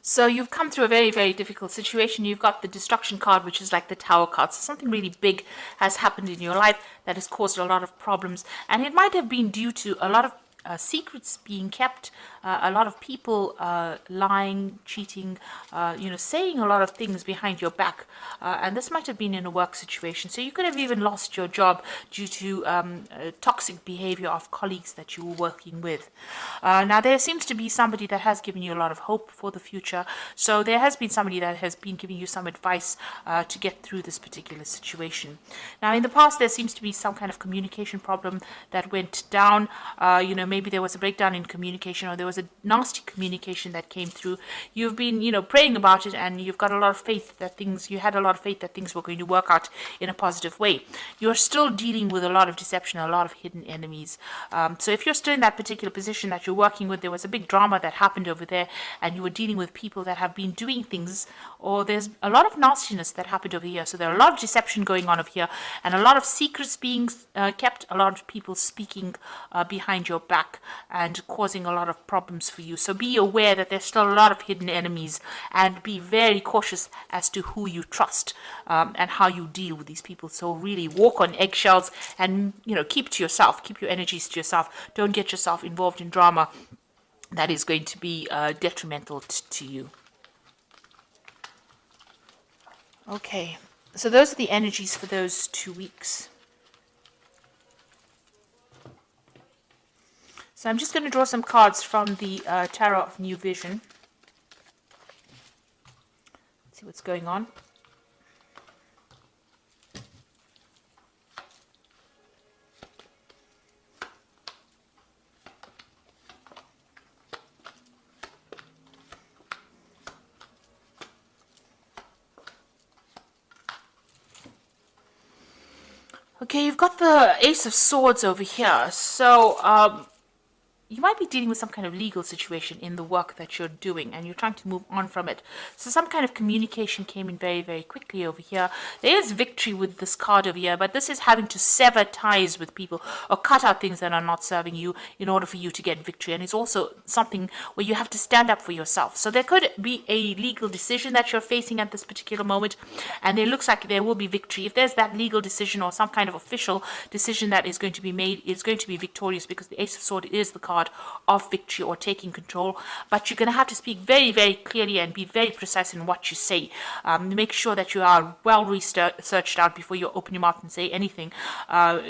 So you've come through a very, very difficult situation. You've got the destruction card, which is like the tower card. So something really big has happened in your life that has caused a lot of problems. And it might have been due to a lot of secrets being kept, a lot of people lying, cheating, saying a lot of things behind your back. And this might have been in a work situation. So you could have even lost your job due to toxic behavior of colleagues that you were working with. Now, there seems to be somebody that has given you a lot of hope for the future. So there has been somebody that has been giving you some advice to get through this particular situation. Now, in the past, there seems to be some kind of communication problem that went down. Maybe there was a breakdown in communication, or there was a nasty communication that came through. You've been, praying about it, and you've got a lot of faith that you had a lot of faith that things were going to work out in a positive way. You're still dealing with a lot of deception, a lot of hidden enemies. So if you're still in that particular position that you're working with, there was a big drama that happened over there, and you were dealing with people that have been doing things, or there's a lot of nastiness that happened over here. So there are a lot of deception going on over here, and a lot of secrets being kept, a lot of people speaking behind your back and causing a lot of problems for you. So be aware that there's still a lot of hidden enemies, and be very cautious as to who you trust and how you deal with these people. So really walk on eggshells, and keep to yourself, keep your energies to yourself. Don't get yourself involved in drama that is going to be detrimental to you. Okay, so those are the energies for those 2 weeks. So I'm just going to draw some cards from the Tarot of New Vision. Let's see what's going on. Okay, you've got the Ace of Swords over here. So, you might be dealing with some kind of legal situation in the work that you're doing, and you're trying to move on from it. So some kind of communication came in very, very quickly over here. There is victory with this card over here, but this is having to sever ties with people or cut out things that are not serving you in order for you to get victory. And it's also something where you have to stand up for yourself. So there could be a legal decision that you're facing at this particular moment, and it looks like there will be victory. If there's that legal decision or some kind of official decision that is going to be made, it's going to be victorious, because the Ace of Swords is the card of victory or taking control. But you're going to have to speak very, very clearly and be very precise in what you say. Make sure that you are well researched out before you open your mouth and say anything. Have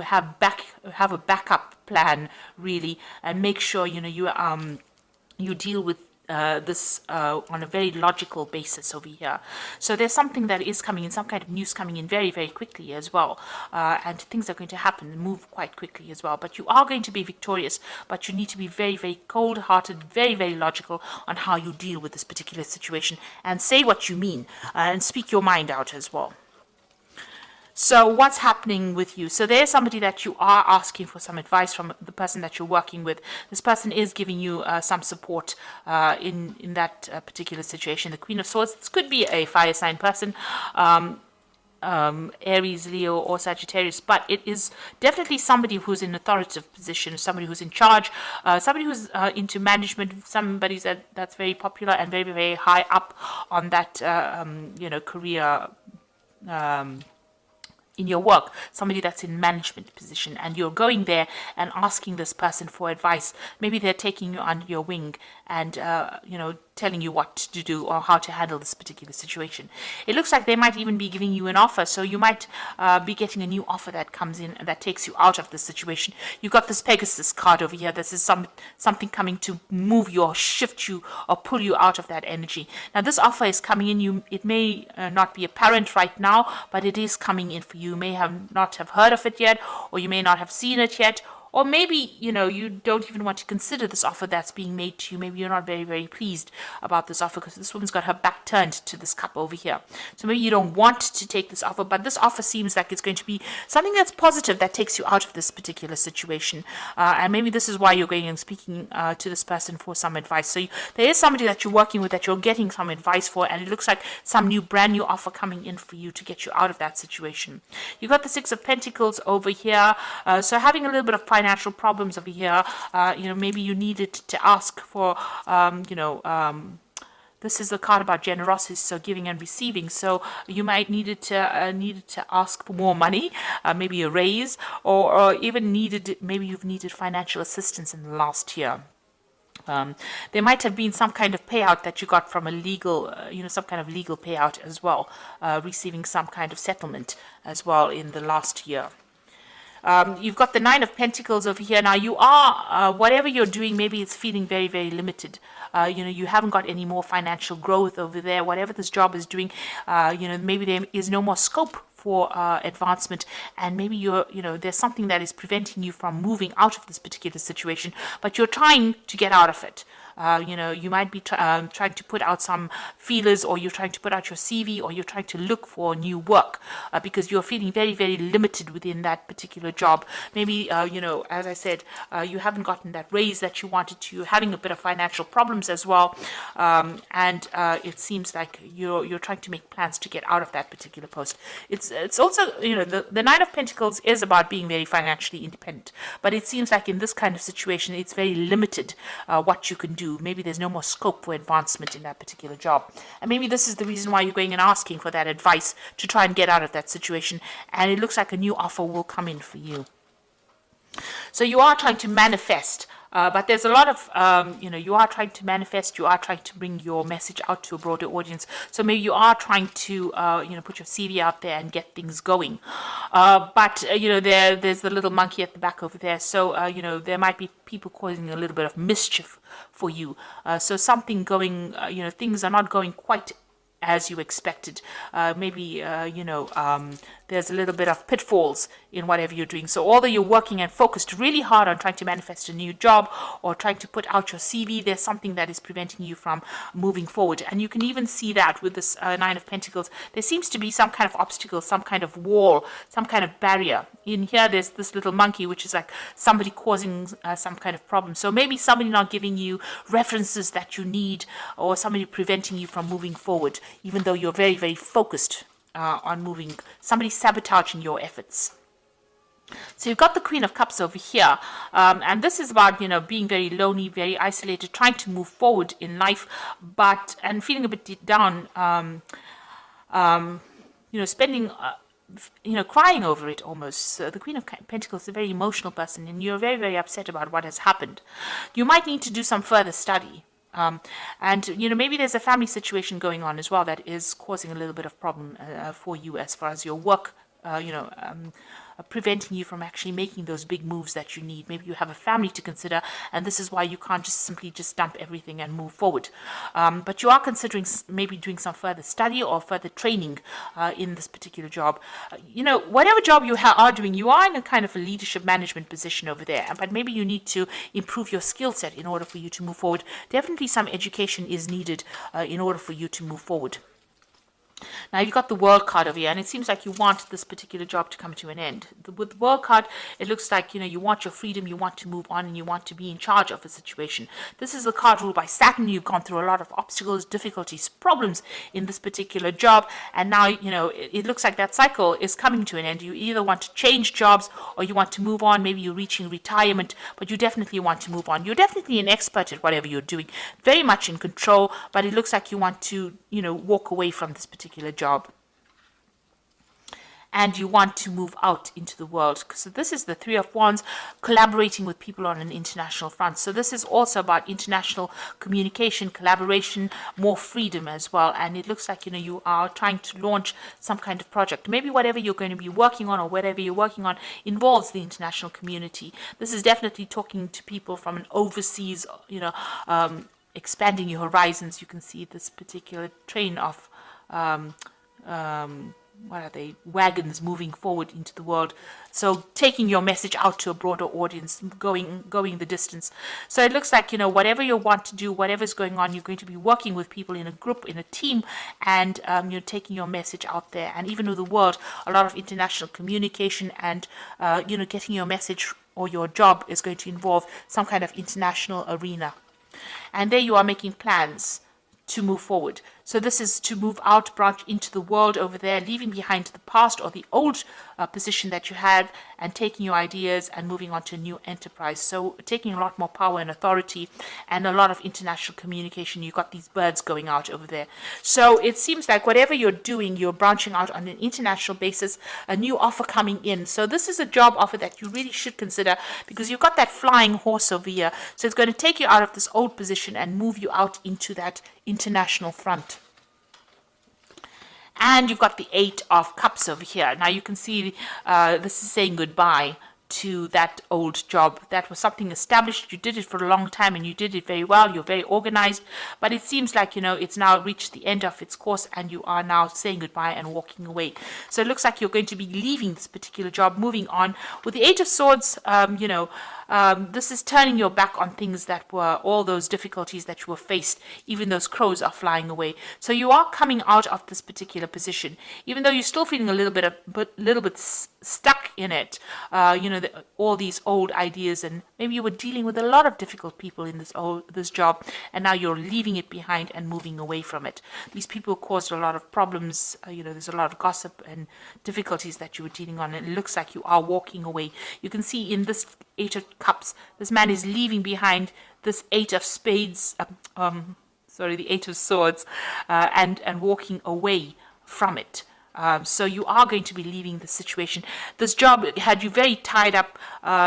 a backup plan, really, and make sure you deal with this on a very logical basis over here. So there's something that is coming in, some kind of news coming in very, very quickly as well. And things are going to happen and move quite quickly as well. But you are going to be victorious, but you need to be very, very cold-hearted, very, very logical on how you deal with this particular situation, and say what you mean and speak your mind out as well. So what's happening with you? So there's somebody that you are asking for some advice from, the person that you're working with. This person is giving you some support in that particular situation. The Queen of Swords, this could be a fire sign person, Aries, Leo, or Sagittarius, but it is definitely somebody who's in authoritative position, somebody who's in charge, somebody who's into management, somebody that's very popular and very, very high up on that career in your work, somebody that's in management position, and you're going there and asking this person for advice. Maybe they're taking you under your wing and telling you what to do or how to handle this particular situation. It looks like they might even be giving you an offer, so you might be getting a new offer that comes in and that takes you out of the situation. You've got this Pegasus card over here. This is something coming to move you or shift you or pull you out of that energy. Now this offer is coming in. It may not be apparent right now, but it is coming in for you. You may not have heard of it yet, or you may not have seen it yet, or maybe, you don't even want to consider this offer that's being made to you. Maybe you're not very, very pleased about this offer because this woman's got her back turned to this cup over here. So maybe you don't want to take this offer, but this offer seems like it's going to be something that's positive that takes you out of this particular situation. And maybe this is why you're going and speaking to this person for some advice. So there is somebody that you're working with that you're getting some advice for, and it looks like some brand new offer coming in for you to get you out of that situation. You've got the Six of Pentacles over here. So having a little bit of financial problems over here. Maybe you needed to ask for, This is the card about generosity, so giving and receiving. So you might needed to ask for more money, maybe a raise, or even maybe you've needed financial assistance in the last year. There might have been some kind of payout that you got from a legal, some kind of legal payout as well, receiving some kind of settlement as well in the last year. You've got the Nine of Pentacles over here. Now you are, whatever you're doing, maybe it's feeling very, very limited. You haven't got any more financial growth over there. Whatever this job is doing, maybe there is no more scope for advancement, and maybe there's something that is preventing you from moving out of this particular situation, but you're trying to get out of it. You might be trying to put out some feelers, or you're trying to put out your CV, or you're trying to look for new work because you're feeling very, very limited within that particular job. Maybe, as I said, you haven't gotten that raise that you wanted to, you're having a bit of financial problems as well. And it seems like you're trying to make plans to get out of that particular post. It's also, the Nine of Pentacles is about being very financially independent, but it seems like in this kind of situation, it's very limited what you can do. Maybe there's no more scope for advancement in that particular job. And maybe this is the reason why you're going and asking for that advice to try and get out of that situation. And it looks like a new offer will come in for you. So you are trying to manifest, but there's a lot of, you are trying to manifest, you are trying to bring your message out to a broader audience. So maybe you are trying to, put your CV out there and get things going. But there's the little monkey at the back over there. So, there might be people causing a little bit of mischief for you. So something going, things are not going quite as you expected. Maybe, there's a little bit of pitfalls in whatever you're doing. So although you're working and focused really hard on trying to manifest a new job or trying to put out your CV, there's something that is preventing you from moving forward. And you can even see that with this Nine of Pentacles. There seems to be some kind of obstacle, some kind of wall, some kind of barrier. In here, there's this little monkey, which is like somebody causing some kind of problem. So maybe somebody not giving you references that you need, or somebody preventing you from moving forward, even though you're very, very focused on moving, somebody sabotaging your efforts. So you've got the Queen of Cups over here, and this is about, being very lonely, very isolated, trying to move forward in life, and feeling a bit down, spending, crying over it almost. The Queen of Pentacles is a very emotional person, and you're very, very upset about what has happened. You might need to do some further study. And maybe there's a family situation going on as well that is causing a little bit of problem for you as far as your work, preventing you from actually making those big moves that you need. Maybe you have a family to consider, and this is why you can't just simply dump everything and move forward. But you are considering maybe doing some further study or further training in this particular job. Whatever job you are doing, you are in a kind of a leadership management position over there, but maybe you need to improve your skill set in order for you to move forward. Definitely some education is needed in order for you to move forward. Now you've got the World card over here, and it seems like you want this particular job to come to an end. With the World card, it looks like, you want your freedom, you want to move on, and you want to be in charge of a situation. This is the card ruled by Saturn. You've gone through a lot of obstacles, difficulties, problems in this particular job, and now, it looks like that cycle is coming to an end. You either want to change jobs or you want to move on. Maybe you're reaching retirement, but you definitely want to move on. You're definitely an expert at whatever you're doing, very much in control, but it looks like you want to, walk away from this particular job, and you want to move out into the world. So this is the Three of Wands, collaborating with people on an international front. So this is also about international communication, collaboration, more freedom as well. And it looks like, you are trying to launch some kind of project. Maybe whatever you're going to be working on, or whatever you're working on, involves the international community. This is definitely talking to people from an overseas, expanding your horizons. You can see this particular train of what are they, wagons moving forward into the world. So taking your message out to a broader audience, going the distance. So it looks like, whatever you want to do, whatever's going on, you're going to be working with people in a group, in a team, and you're taking your message out there. And even with the world, a lot of international communication and, getting your message or your job is going to involve some kind of international arena. And there you are making plans to move forward. So this is to move out, branch into the world over there, leaving behind the past or the old position that you had, and taking your ideas and moving on to a new enterprise. So taking a lot more power and authority and a lot of international communication. You've got these birds going out over there. So it seems like whatever you're doing, you're branching out on an international basis, a new offer coming in. So this is a job offer that you really should consider, because you've got that flying horse over here. So it's going to take you out of this old position and move you out into that international front. And you've got the 8 of Cups over here. Now you can see this is saying goodbye to that old job. That was something established. You did it for a long time and you did it very well. You're very organized. But it seems like, it's now reached the end of its course and you are now saying goodbye and walking away. So it looks like you're going to be leaving this particular job, moving on. With the 8 of Swords, this is turning your back on things that were all those difficulties that you were faced. Even those crows are flying away. So you are coming out of this particular position, even though you're still feeling a little bit stuck in it. All these old ideas, and maybe you were dealing with a lot of difficult people in this job, and now you're leaving it behind and moving away from it. These people caused a lot of problems. There's a lot of gossip and difficulties that you were dealing on, and it looks like you are walking away. You can see in this 8 of Cups, this man is leaving behind this 8 of Spades, the 8 of Swords, and walking away from it. So you are going to be leaving the situation. This job had you very tied up.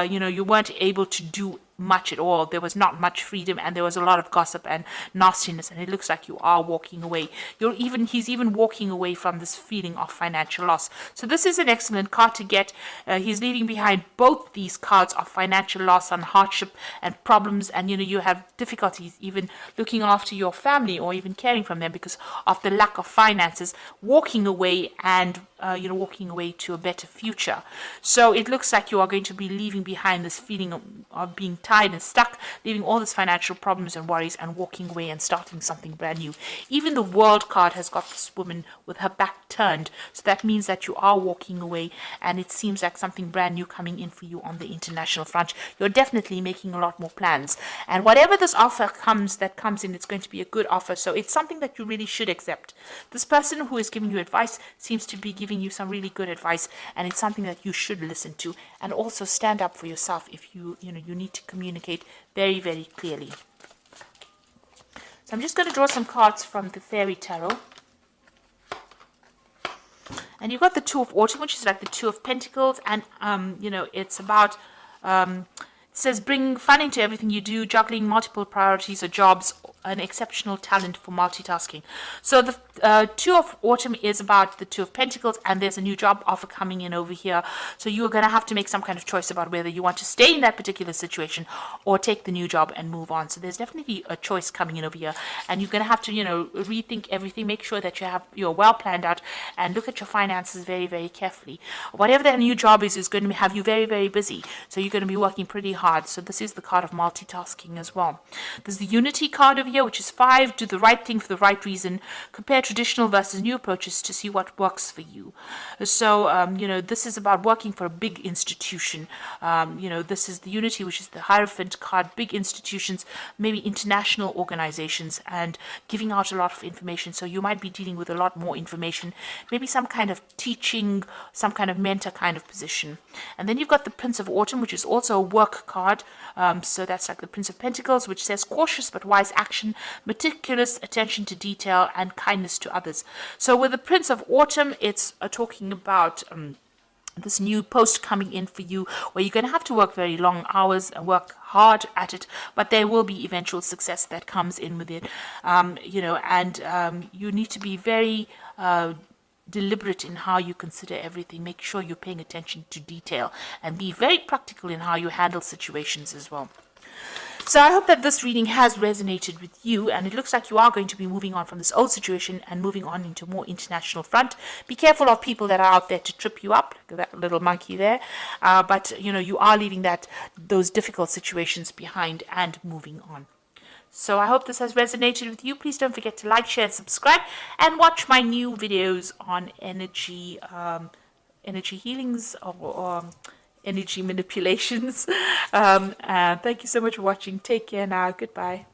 You weren't able to do much at all. There was not much freedom, and there was a lot of gossip and nastiness, and it looks like you are walking away. He's even walking away from this feeling of financial loss. So this is an excellent card to get. He's leaving behind both these cards of financial loss and hardship and problems, and you have difficulties even looking after your family or even caring from them because of the lack of finances. Walking away and walking away to a better future. So it looks like you are going to be leaving behind this feeling of being tied and stuck, leaving all these financial problems and worries and walking away and starting something brand new. Even the World card has got this woman with her back turned. So that means that you are walking away, and it seems like something brand new coming in for you on the international front. You're definitely making a lot more plans. And whatever this offer comes in, it's going to be a good offer. So it's something that you really should accept. This person who is giving you advice seems to be giving you some really good advice, and it's something that you should listen to, and also stand up for yourself if you need to communicate very, very clearly. So I'm just going to draw some cards from the Fairy Tarot. And you've got the 2 of Autumn, which is like the 2 of Pentacles, and it's about it says bring fun into everything you do, juggling multiple priorities or jobs, an exceptional talent for multitasking. So the 2 of Autumn is about the 2 of Pentacles, and there's a new job offer coming in over here. So you're going to have to make some kind of choice about whether you want to stay in that particular situation or take the new job and move on. So there's definitely a choice coming in over here, and you're going to have to rethink everything. Make sure that you're well planned out and look at your finances very, very carefully. Whatever that new job is going to have you very, very busy. So you're going to be working pretty hard. So this is the card of multitasking as well. There's the Unity card over here, which is 5. Do the right thing for the right reason. Compare traditional versus new approaches to see what works for you. So this is about working for a big institution. This is the Unity, which is the Hierophant card. Big institutions, maybe international organizations, and giving out a lot of information. So you might be dealing with a lot more information, maybe some kind of teaching, some kind of mentor kind of position. And then you've got the Prince of Autumn, which is also a work card. So that's like the Prince of Pentacles, which says cautious but wise action, meticulous attention to detail, and kindness to others. So with the Prince of Autumn, it's talking about this new post coming in for you, where you're going to have to work very long hours and work hard at it, but there will be eventual success that comes in with it. You need to be very deliberate in how you consider everything. Make sure you're paying attention to detail and be very practical in how you handle situations as well. So I hope that this reading has resonated with you, and it looks like you are going to be moving on from this old situation and moving on into a more international front. Be careful of people that are out there to trip you up, like that little monkey there. But you are leaving those difficult situations behind and moving on. So I hope this has resonated with you. Please don't forget to like, share, and subscribe, and watch my new videos on energy healings or energy manipulations. Thank you so much for watching. Take care now. Goodbye.